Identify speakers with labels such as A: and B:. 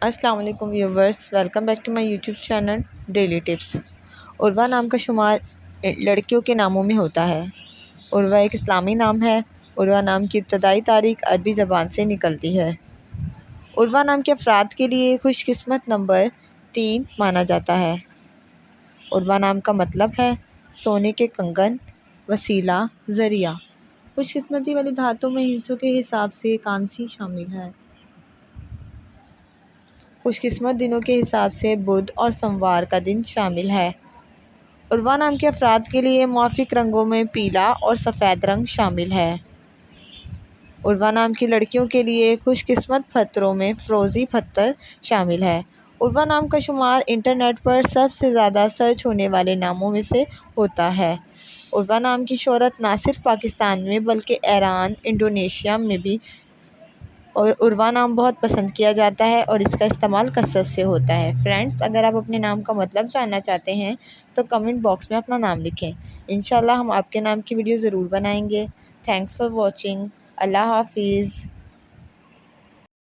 A: السلام علیکم viewers, welcome back to my YouTube channel daily tips. Urwa نام کا شمار لڑکیوں کے ناموں میں ہوتا ہے۔ عروہ ایک اسلامی نام ہے۔ عروہ نام کی ابتدائی تاریخ عربی زبان سے نکلتی ہے۔ عروہ نام کے افراد کے لیے خوش قسمت نمبر 3 مانا جاتا ہے۔ عروہ نام کا مطلب ہے سونے کے کنگن، وسیلہ، ذریعہ۔ خوش قسمتی والی دھاتوں میں ہندسوں کے حساب سے کانسی شامل ہے۔ خوش قسمت دنوں کے حساب سے بدھ اور سوموار کا دن شامل ہے۔ عروہ نام کے افراد کے لیے موافق رنگوں میں پیلا اور سفید رنگ شامل ہے۔ عروہ نام کی لڑکیوں کے لیے خوش قسمت پتھروں میں فیروزی پتھر شامل ہے۔ عروہ نام کا شمار انٹرنیٹ پر سب سے زیادہ سرچ ہونے والے ناموں میں سے ہوتا ہے۔ عروہ نام کی شہرت نہ صرف پاکستان میں بلکہ ایران، انڈونیشیا میں بھی عروہ نام بہت پسند کیا جاتا ہے اور اس کا استعمال کثرت سے ہوتا ہے۔ فرینڈز، اگر آپ اپنے نام کا مطلب جاننا چاہتے ہیں تو کمنٹ باکس میں اپنا نام لکھیں۔ انشاءاللہ ہم آپ کے نام کی ویڈیو ضرور بنائیں گے۔ Thanks for watching. اللہ حافظ۔